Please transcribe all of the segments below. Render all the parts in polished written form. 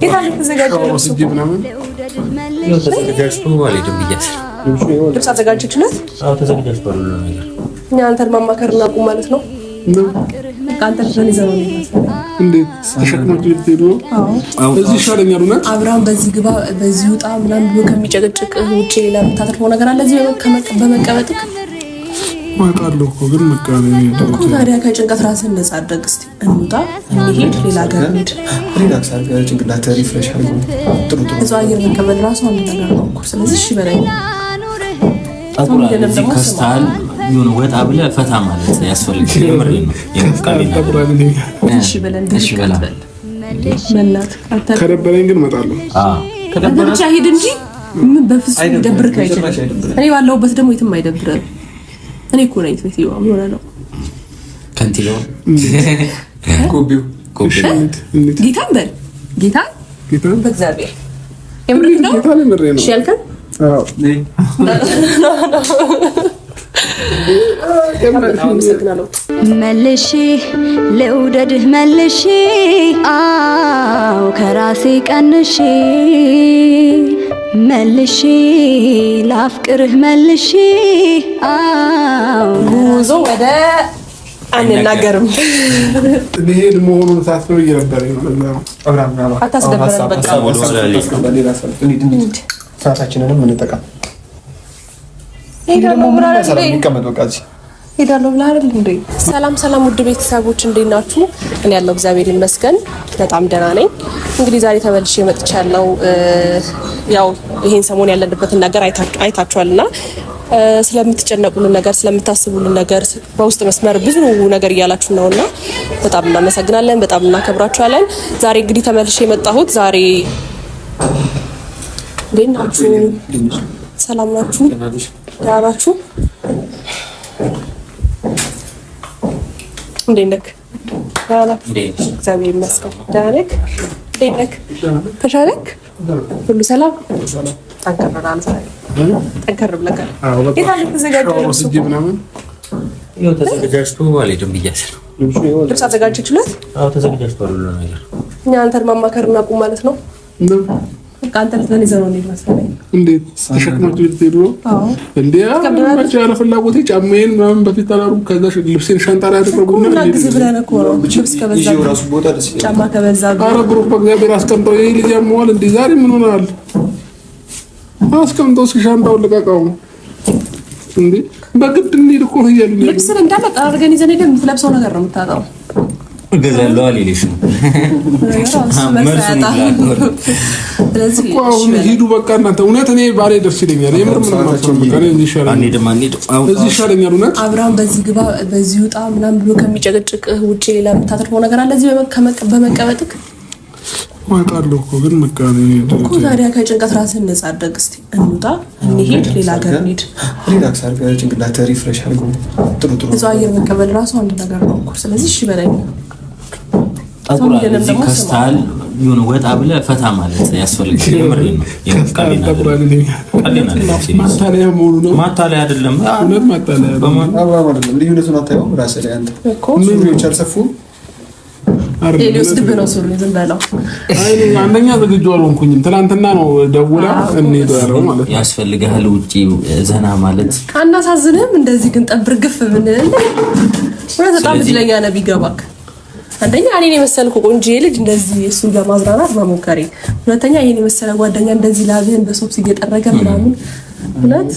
የታለ ተዘጋጀው ልብስ አዘጋጀችለት። አዎ ተዘጋጅቷል ነገር እኛ አንተን ማማከርና ቁም ማለት ነው። አንተ ልጅን ይዘው ነው እንዴ ተሸክሞት ይሄዱ። አዎ እዚህ ይሻለኛል ነው አብርሃም በዚህ ግባ በዚህ ውጣ ምናምን ብሎ ከሚጨቅጭቅ ውጪ ለምታተርፈው ነገር አለ እዚህ በመቀበጥክ ማቃለው እኮ ግን መቃበል እኮ ታዲያ ከጭንቀት ራስን ነፃ አድርግ። እስቲ እንውጣ እንሂድ ሌላ ሀገር እንሂድ ሪላክስ አድርገህ ጭንቅላት ሪፍሬሽ አድርገው ጥሩ እዛው አየር መቀበል ራሱ አንድ ነገር ነው እኮ። ስለዚህ እሺ በለኝ አቁራ እዚህ ከስታል ይሁን ወጣ ብለህ ፈታ ማለት ያስፈልጋል። የምር ነው የምትቀበል እሺ በለን እንድትቀበል መናት ከደበረኝ ግን እመጣለሁ። ከደበረኝ ብቻ ሂድ እንጂ ምን በፍጹም ይደብርክ አይችልም። እኔ ባለሁበት ደግሞ የትም አይደብርም። እኔ እኮ ነኝ ትይው ምን ሆነ ነው ከንቲሎ ኮቢው ጌታን በል ጌታን በእግዚአብሔር የምር ነው እሺ ያልከን አዎ መልሼ ልውደድህ መልሼ አው ከራሴ ቀንሼ መልሼ ላፍቅርህ መልሼ አው ጉዞ ወደ አንናገርም ልሄድ መሆኑን ሳስበው እየነበረኝ ነው። አታስደብረን በቃ ሰዓታችንንም እንጠቀም። ሄዳለሁ ብላ አይደል እንዴ? ሰላም ውድ ቤተሰቦች እንዴት ናችሁ? እኔ ያለው እግዚአብሔር ይመስገን በጣም ደህና ነኝ። እንግዲህ ዛሬ ተመልሼ መጥቻለሁ። ያው ይሄን ሰሞን ያለንበትን ነገር አይታችኋልና ስለምትጨነቁልን ነገር ስለምታስቡልን ነገር በውስጥ መስመር ብዙ ነገር እያላችሁ ነውና በጣም እናመሰግናለን፣ በጣም እናከብራችኋለን። ዛሬ እንግዲህ ተመልሼ የመጣሁት ዛሬ እንዴት ናችሁ? ሰላም ናችሁ? ደህና ናችሁ? እንዴት ነህ? ደህና ነህ? እግዚአብሔር ይመስገን። ደህና ነህ? እንዴት ነህ? ተሻለክ? ሁሉ ሰላም? ጠንከር ብለህ የታለ ተዘጋጀው ተዘጋጅቶ አልሄድም ብያለሁ። ልብስ አዘጋጀችለት። አዎ ተዘጋጅቷል ነገር እኛ አንተን ማማከርና ቁም ማለት ነው። አንተ ልጅን ይዘው ነው መሰለኝ እንዴት ተሸክሞት ይሄዱ። አዎ እንዴ አማቻ ያለ ፍላጎቴ ጫማዬን ምናምን በፊት አላሩ ከዛ ልብሴን ሻንጣ ላይ አደረጉና ልብስ ብለህ ነው ልብስ ከበዛ ራሱ ቦታ ደስ ይላል። ጫማ ከበዛ አረ ግሩፕ በእግዚአብሔር አስቀምጠው ይሄ ልጅ ያመዋል እንዴ ዛሬ ምን ሆናል? አስቀምጠው ሻንጣው ልቀቀው እንዴ በግድ እንሂድ እኮ ነው ያሉኝ። ልብስ እንዳለ ጠራርገን ይዘን ሄደን የምትለብሰው ነገር ነው የምታጣው። ገዛለው አልልሽ ነው ስለዚህ አሁን ሂዱ በቃ እናንተ። እውነት እኔ ባሬ ደስ ይለኛል። የምር ምን ማለት ነው? በቃ እዚህ ይሻለኛል። እውነት አብርሃም በዚህ ግባ በዚህ ውጣ ምናምን ብሎ ከሚጨቅጭቅ ውጪ ለምታተርፈው ነገር አለ እዚህ በመቀበጥክ ማቃለው እኮ ግን መቃበል እኮ ታዲያ ከጭንቀት ራስን ነፃ አድርግ። እስቲ እንውጣ እንሂድ ሌላ ሀገር እንሂድ ሪላክስ አድርገህ ጭንቅላት ሪፍሬሽ አድርገው ጥሩ እዛው አየር መቀበል ራሱ አንድ ነገር ነው እኮ። ስለዚህ እሺ በለኝ አቁራ እዚህ ከስታል ይሁን ወጣ ብለህ ፈታ ማለት ያስፈልጋል። የምር ነው የምትቀበል ማታለያ መሆኑ ነው። ማታለያ አይደለም እውነት ማታለያ አይደለም። ልዩነቱን አታየውም? ራስህ ላይ አንተ እኮ ምን ይቻልሰፉ ኤሊዮስ ድብ ነው ሱሪ ዝም በለው። አይ አንደኛ ዝግጁ አልሆንኩኝም። ትናንትና ነው ደውላ እንሄድ ያለው ማለት ነው። ያስፈልጋል ውጪ ዘና ማለት አናሳዝንም። እንደዚህ ግን ጠብር ግፍ ምን ወደ በጣም እድለኛ ነህ ቢገባክ። አንደኛ እኔን የመሰልኩ ቆንጆ ልጅ እንደዚህ እሱ ጋር ማዝራራት ማሞከሬ፣ ሁለተኛ ይሄን የመሰለ ጓደኛ እንደዚህ ላብህን በሶፍት እየጠረገ ምናምን እውነት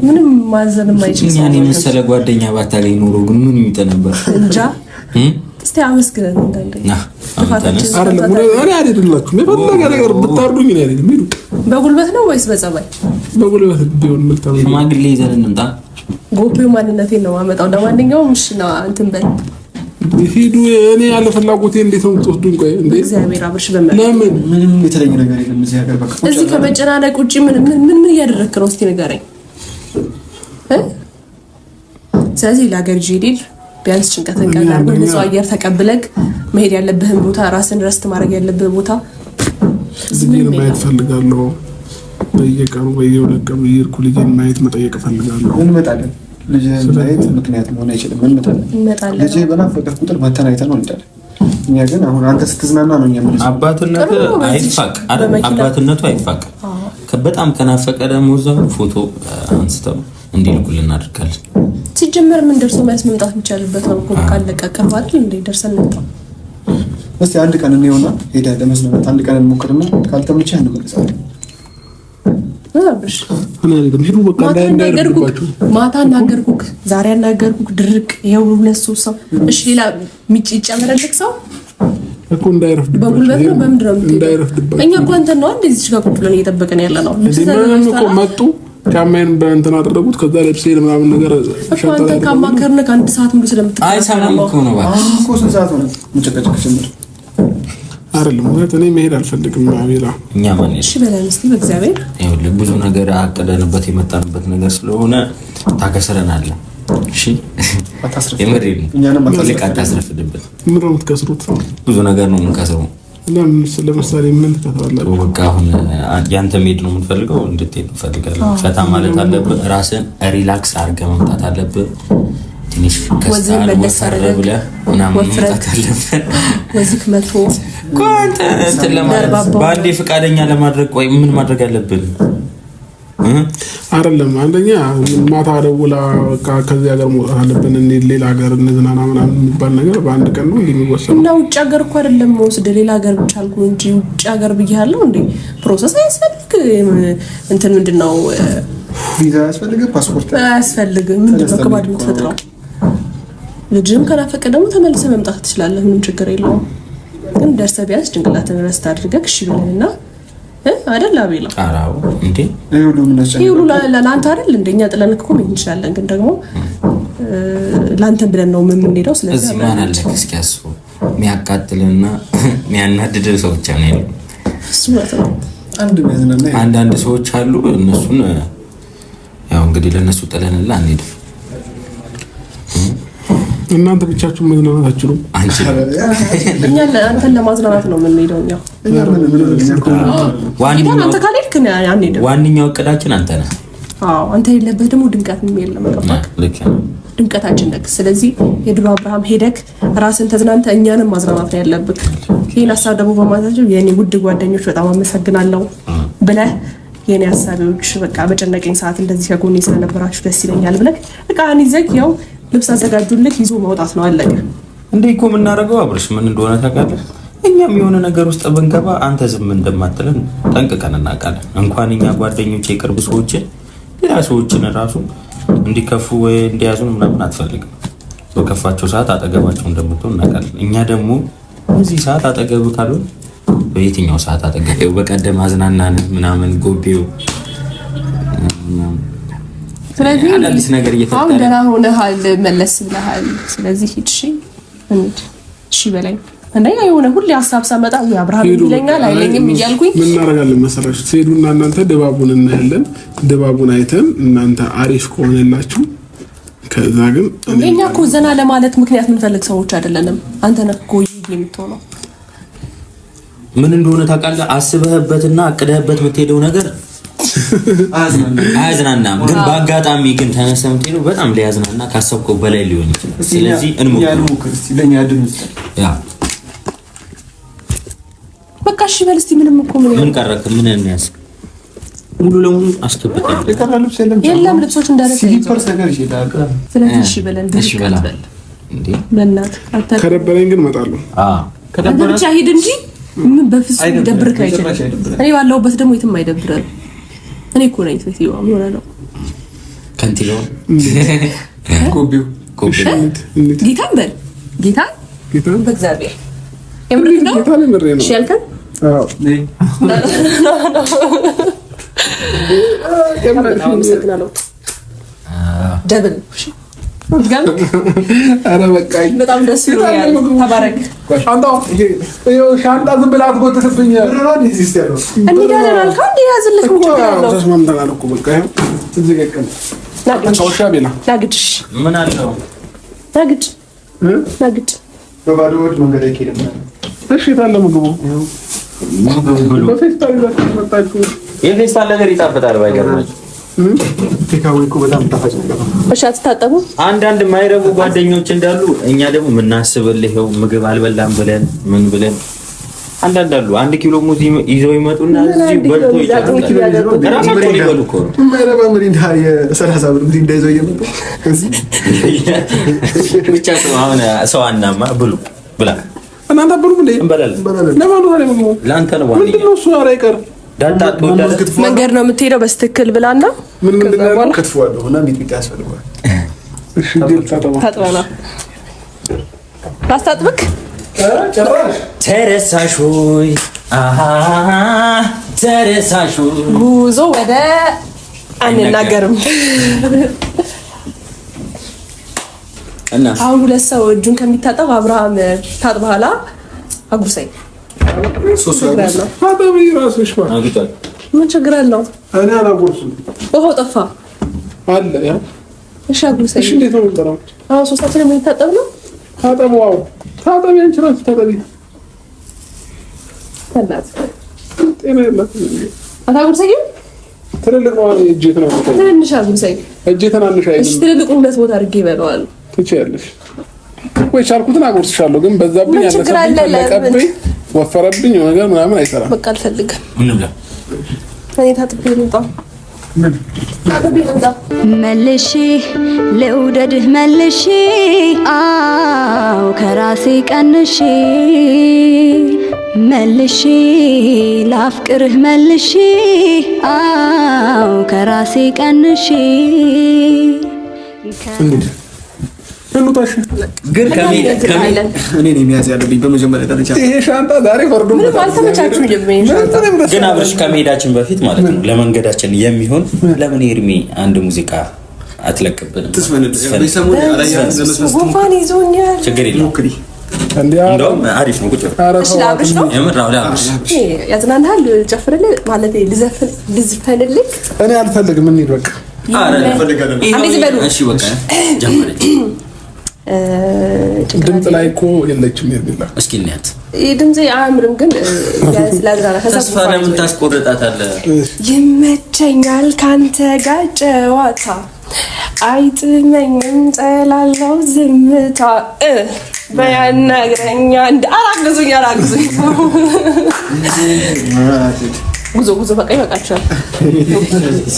ምንም ማዘን የማይችል እኛን የመሰለ ጓደኛ ባታገኝ ኖሮ ግን ምን ይውጥ ነበር እንጃ። እስቲ አመስግነን እንደዚህ አይደለም እኔ አይደላችሁም የፈለገ ነገር ብታርዱኝ ነው አይደለም። ሄዱ በጉልበት ነው ወይስ በጸባይ? በጉልበት ቢሆን መልካም ነው። ማግሌ ይዘን እንምጣ። ጎፔው ማንነቴን ነው ማመጣው። ለማንኛውም እሺ ነው እንትን በል ሂዱ። እኔ ያለ ፍላጎቴ እንዴት ነው የምትወስዱኝ? ቆይ እንዴ እግዚአብሔር አብርሽ በመጣ ለምን ምንም የተለየ ነገር የለም እዚህ ሀገር። በቃ እዚህ ከመጨናነቅ ውጪ ምን እያደረክ ነው? እስቲ ንገረኝ። ስለዚህ ለሀገር ጂዲል ቢያንስ ጭንቀትን ቀላል ንጹህ አየር ተቀብለክ መሄድ ያለብህን ቦታ ራስን ረስት ማድረግ ያለብህ ቦታ ልጄን ማየት ፈልጋለሁ። በየቀኑ በየሁለት ቀኑ እየሄድኩ ልጄን ማየት መጠየቅ ፈልጋለሁ። እንመጣለን። ልጄን ማየት ምክንያት መሆን አይችልም። እንመጣለን። ልጄ በናፈቀህ ቁጥር መተን አይተን ነው እንዴ? እኛ ግን አሁን አንተ ስትዝናና ነው እኛ ማለት አባትነቱ አይፋቅ በጣም ከናፈቀ ደግሞ እዛው ፎቶ አንስተው እንዲልኩልን እናደርጋለን። ሲጀመር ምን ደርሶ መምጣት የሚቻልበት ነው እኮ ካለቀ ቅርብ አይደል እንዴ ደርሰን እንጣ። እስቲ አንድ ቀን እንየውና ሄዳ ለመስማት አንድ ቀን እንሞክርና ካልተመቸ እንመለሳለን። ማታ እናገርኩክ ዛሬ እናገርኩክ ድርቅ ይሄው ሁለት ሰው እሺ ሌላ ሚጭ ይጨመረልክ ሰው እኮ እንዳይረፍድ በጉልበት ነው በምንድነው እንዳይረፍድበት እኛ እኮ አንተ ነው እንደዚህ ጋር ቁጭ ብለን እየጠበቀን ያለ ነው። ለምን መጡ ጫማዬን በእንትን አደረጉት ከዛ ልብሴን ምናምን ነገር አንተ ካማከርነ ከአንድ ሰዓት ሙሉ ስለምትጠብቅ አይሰማም እኮ ነው ባክ እኮ ስንት ሰዓት ነው መጨቀጨቅ ጀምር አይደለም ማለት እኔ መሄድ አልፈልግም አቤላ እኛ ማን እሺ በላይ እስቲ በእግዚአብሔር ይኸውልህ ብዙ ነገር አቀደንበት የመጣንበት ነገር ስለሆነ ታከሰረናል። እሺ የምሬን እኛንም አታስረፍድበት። ምን ነው የምትከስሩት? ብዙ ነገር ነው የምንከስረው። ለምሳሌ ምን ተከታተላችሁ? በቃ አሁን ያንተ መሄድ ነው የምንፈልገው እንድትሄድ እንፈልጋለን። ፈታ ማለት አለብህ። ራስን ሪላክስ አድርገህ መምጣት አለብህ። ትንሽ ከስታል ወፈር ብለህ ምናምን መምጣት አለብህ። ወዝክ መቶ ቋንተ እንትን ለማለት በአንዴ ፈቃደኛ ለማድረግ ቆይ ምን ማድረግ አለብን? አይደለም አንደኛ ማታ ደውላ ከዚህ ሀገር መውጣት አለብን እኔ ሌላ ሀገር እንዝናና ምናምን የሚባል ነገር በአንድ ቀን ነው እንደሚወሰነው እና ውጭ ሀገር እኮ አይደለም ወስደ ሌላ ሀገር ብቻ አልኩ እንጂ ውጭ ሀገር ብያለሁ እንዴ ፕሮሰስ አያስፈልግ እንትን ምንድነው ቪዛ ያስፈልግ ፓስፖርት አያስፈልግ ምንድነው ከባድ የምትፈጥረው ልጅም ከናፈቀ ደግሞ ተመልሰ መምጣት ትችላለህ ምንም ችግር የለውም ግን ደርሰህ ቢያንስ ጭንቅላትን ረስት አድርገህ እሺ ብለንና አይደል አቤላ አራው እንዴ ይሁሉ ለአንተ አይደል እንደኛ ጥለንክ እኮ ምን እንችላለን ግን ደግሞ ላንተ ብለን ነው የምንሄደው ስለዚህ እዚህ ማን አለ እስኪ አስቡ የሚያቃጥልና የሚያናድድ ሰው ብቻ ነው ያለው እሱ ማለት ነው አንዳንድ ሰዎች አሉ እነሱን ያው እንግዲህ ለነሱ ጥለንላ አንሄድ እናንተ ብቻችሁ መዝናናት አትችሉም እኛ አንተን ለማዝናናት ነው የምንሄደው ዋንኛው እቅዳችን አንተ ነህ አንተ የለበት ደግሞ ድንቀት የለም ድንቀታችን ነክ ስለዚህ የድሮ አብርሃም ሄደክ ራስን ተዝናንተ እኛንም ማዝናናት ነው ያለብክ ይሄን ሀሳብ ደግሞ በማታቸው የኔ ውድ ጓደኞች በጣም አመሰግናለሁ ብለህ የኔ ሀሳቦች በቃ በጨነቀኝ ሰዓት እንደዚህ ከጎኔ ስለነበራችሁ ደስ ይለኛል ብለህ በቃ አንይዘክ ያው ልብስ አዘጋጁልክ ይዞ መውጣት ነው አለቀ እንዴ እኮ ምን እናደርገው አብርሽ ምን እንደሆነ ታውቃለህ እኛም የሆነ ነገር ውስጥ ብንገባ አንተ ዝም እንደማትለን ጠንቅቀን እናውቃለን እንኳን እኛ ጓደኞቼ የቅርብ ሰዎችን ሌላ ሰዎችን ራሱ እንዲከፉ ወይ እንዲያዙን ምናምን አትፈልግም በከፋቸው ሰዓት አጠገባቸው እንደምትሆን እናውቃለን እኛ ደግሞ በዚህ ሰዓት አጠገብ ካሉን በየትኛው ሰዓት አጠገብ በቀደም አዝናናን ምናምን ጎቤው ስለዚህ አዲስ ነገር እየተፈጠረ አሁን ደህና ሆነሃል መለስ ብለሃል ስለዚህ እሺ በላይ እንደኛ የሆነ ሁሌ ሐሳብ ሳመጣ አብርሃም ይለኛል አይለኝም እያልኩኝ ምን እናደርጋለን መሰላችሁ ትሄዱና እናንተ ድባቡን እናያለን ድባቡን አይተን እናንተ አሪፍ ከሆነላችሁ ከዛ ግን እኛ እኮ ዘና ለማለት ምክንያት ምንፈልግ ሰዎች አይደለንም አንተ ነህ እኮ የምትሆነው ምን እንደሆነ ታውቃለህ አስበህበትና አቅደህበት የምትሄደው ነገር አያዝናናም ግን በአጋጣሚ ግን ተነስተህ የምትሄደው በጣም ሊያዝናና ካሰብከው በላይ ሊሆን ይችላል ስለዚህ እንሞክር እስቲ ለኛ ድምጽ ያ በቃ እሺ በል እስቲ ምንም እኮ ምን ቀረክ ምን እንያዝ ሙሉ ለሙሉ አስከብተን የለም ልብሶች እንዳደረገ ስሊፐር ነገር ይችላል ስለዚህ እሺ በለን እሺ በላ እንዴ በእናት ከደበረኝ ግን እመጣለሁ ከደበረ ብቻ ሂድ እንጂ ምን በፍጹም ይደብርክ አይችልም እኔ ባለሁበት ደግሞ የትም አይደብረን እኔ እኮ ነኝ ሴትዮ ምን ሆነ ነው ከንቲባው ጎቢው ጌታን በል ጌታን በእግዚአብሔር የምር ነው ጌታን ምሬ ነው እሺ ያልከን አዎ አመሰግናለሁ ደብል እሺ አረ በቃኝ በጣም ደስ ይላል ተባረክ ሻንጣው ይሄው ሻንጣ ዝም ብላ አትጎትትብኝ እንዲዳለን አልካ እንዴ ያዝልክ ምን ችግር አለው ተስማምተናል እኮ በቃ ይሄው እዚህ ገቀን አንተውሻ ቢላ ናግጭ ምን አለው ናግጭ በባዶ ወድ መንገድ አይኬድም እሺ ታለ ምግቡ በፌስታል ነገር ይጣፍጣል ባይገርማችሁ ቴካዌ እኮ በጣም ጣፋጭ ነገር ነው። እሺ አትታጠቡ። አንዳንድ የማይረቡ ጓደኞች እንዳሉ እኛ ደግሞ የምናስብልህ ይኸው ምግብ አልበላም ብለን ምን ብለን አንዳንድ አሉ 1 ኪሎ ሙዝ ይዘው ይመጡና እዚህ በልቶ ይጫሉ። ራሳቸው ሊበሉ እኮ ነው። የማይረባ ምሪንዳ የ30 ብር ምሪንዳ ይዘው እየመጡ ብቻ ሰው አናማ ብሉ ብላ እናንተ ብሉ ብለ እንበላለን። ለማን ነው ደግሞ ለአንተ ነው ዋንኛ ምንድነው እሱ? ኧረ ይቀር ዳጣ ተወዳለ መንገድ ነው የምትሄደው በስትክክል ብላና ምን ምንድነው ከትፈዋለሁ እና ሚጥሚጣ ያስፈልጋል። እሺ ዲል ታጥበና ታስታጥብክ ጭራሽ ተረሳሽ ሆይ አሃ ተረሳሽ ጉዞ ወደ አንናገርም እና አሁን ሁለት ሰው እጁን ከሚታጠብ አብርሃም ታጥበኋላ አጉርሰኝ። ሶስት ያለው አጠቢ ራስሽ ማለት አግቷል። ምን ችግር አለው? እኔ አላጎርስም። ውሃው ጠፋ አለ ያ እሺ አጉርሰኝ። እሺ እንዴት ነው የምንጠራው? አሁን ሶስታችን የምንታጠብ ነው። ታጠበው ታጠቢ አንቺ ራስሽ ታጠቢ። ተናት ጤና የላትም። አታጉርሰኝ። ትልልቅ ነው እጄ ነው ትንሽ አጉርሰኝ። እጄ ትናንሽ እሺ አይደለም። ትልልቁ ሁለት ቦታ አድርጌ ይበላዋል። ትችያለሽ ወይ? ቻልኩትን አጎርስሻለሁ፣ ግን በዛብኝ ምን ችግር አለ? ያለሰብኝ ወፈረብኝ ነገር ምናምን አይሰራም። በቃ አልፈልግም። ምን ብላ እኔ ታጥቤ ልምጣ። ታጥቤ ልምጣ። መልሼ ልውደድህ መልሼ አው ከራሴ ቀንሼ መልሼ ላፍቅርህ መልሼ አው ከራሴ ቀንሼ እንውጣሽ። ግን ከሜዳ እኔ ነኝ የሚያዝ ያለብኝ በመጀመሪያ ደረጃ። ይሄ ሻንጣ ዛሬ ፈርዶ ምንም አልተመቻችሁኝም። ግን አብረሽ ከመሄዳችን በፊት ማለት ነው ለመንገዳችን የሚሆን ለምን ኤርሚ አንድ ሙዚቃ አትለቅብንም? ጉንፋን ይዞኛል። ችግር የለውም እንደውም አሪፍ ነው። ቁጭ እሺ ላብሽ ነው የምር አሁን አብረሽ ያዝናናል። ጨፍርልህ ማለት ልዝፈንልህ። እኔ አልፈልግም። ምን ይበቃ እሺ በቃ ጀመረች። ድምፅ ላይ እኮ የለችም የሚላ እስኪ እናያት። ድምፅ አያምርም፣ ግን ያዝላዝራና ተስፋ ለምን ታስቆርጣታለህ? ይመቸኛል ካንተ ጋር ጨዋታ አይጥመኝም ጠላለው ዝምታ በያናግረኛ እንደ አራግዙኝ ጉዞ በቃ ይበቃችኋል።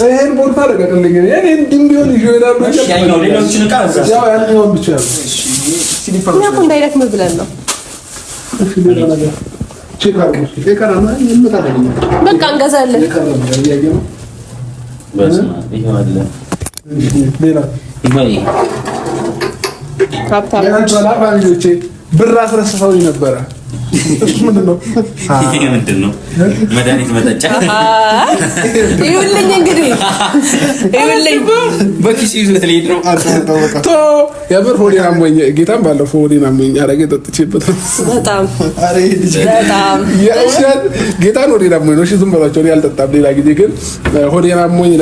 ይሄን ቦታ ለቀቅልኝ። እኔ እንዲህ ቢሆን ይዤ እሄዳለሁ። ያኛው ሌሎችን ዕቃ እዛ ያው ያኛውን ብቻ ነው። እኛ እኮ እንዳይደክም ብለን ነው። እሺ ሌላ ነገር ቼክ አድርጉ። የቀረና የምታደርጉ በቃ እንገዛለን። በስመ አብ ይሄ አለ ሌላ ይሄ ሀብታም ፋሚሊዎቼ ብር አስረስተውኝ ነበረ። እሱ ምንድን ነው? ይሄ ምንድን ነው? መድኃኒት መጠጫ ይኸውልኝ፣ እንግዲህ ይኸውልኝ በኪስ ይዞት ሊሄድ ነው። ቶ የብር ሆዴን አሞኝ ጌታም ባለፈው ሆዴን አሞኝ አረጌ ጠጥቼበት ነው። በጣም የእውነት ጌታን ሆዴን አሞኝ ነው። እሺ ዝም በሏቸው፣ እኔ አልጠጣም። ሌላ ጊዜ ግን ሆዴን አሞኝ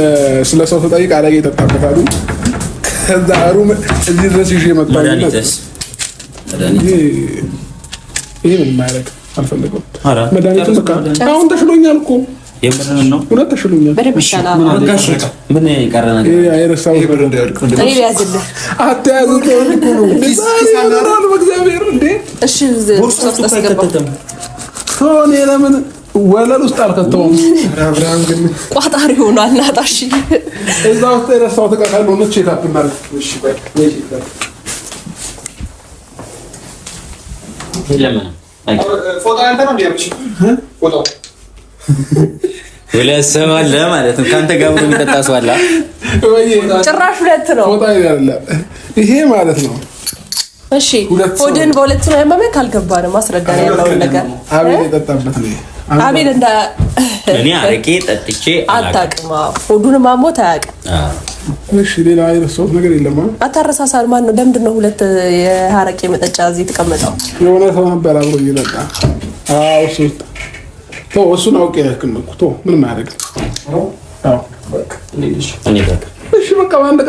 ስለ ሰው ስጠይቅ አረጌ ጠጣበት አሉ። ከዛ ሩም እዚህ ድረስ ይዤ መጣሁ። ይሄ ምን ማለት አልፈልገውም። መድኃኒቱን በቃ አሁን ተሽሎኛል እኮ የምርህን ነው? እውነት ተሽሎኛል። በደምብ ይሻላል። ምን የቀረ ነገር? ይሄ አይረሳው ብር እኔ ያዝልህ አትያዙት ነው ኪሳናራል በእግዚአብሔር እንዴ። እሺ ሶስት አስገባው። ሆኔ ለምን ወለል ውስጥ አልከተውም? አብርሃም ግን ቋጣሪ ሆኗል። ናታሽ እዛ ውስጥ የረሳሁት ዕቃ ካለ ነው ቼክ አፕ እናድርግ። እሺ በቃ ፎቶ አንተ ነው እንዴ? ፎቶ ሁለት ሰው አለ ማለት ነው። ካንተ ጋር አብሮ የሚጠጣ ሰው አለ። ጭራሽ ሁለት ነው። ፎቶ አይደለም ይሄ ማለት ነው። እሺ ሆድን በሁለት ነው ያመመህ? ካልገባንም አስረዳን ያለውን ነገር። አቤል የጠጣበት ነው። አቤል እንደ እኔ አረቄ ጠጥቼ አታውቅም። ሆዱንም አሞት አያውቅም። እሺ ሌላ አይረሳሁት ነገር የለም። አታረሳሳል። ማን ነው? ለምንድን ነው ሁለት የአረቄ መጠጫ እዚህ የተቀመጠው? የሆነ ሰው ነበር አብሮ እየጠጣ። አዎ እሱን አውቄ ያልክም እኮ ምንም አያደርግም። አዎ እኔ በቃ እሺ በቃ ባንድ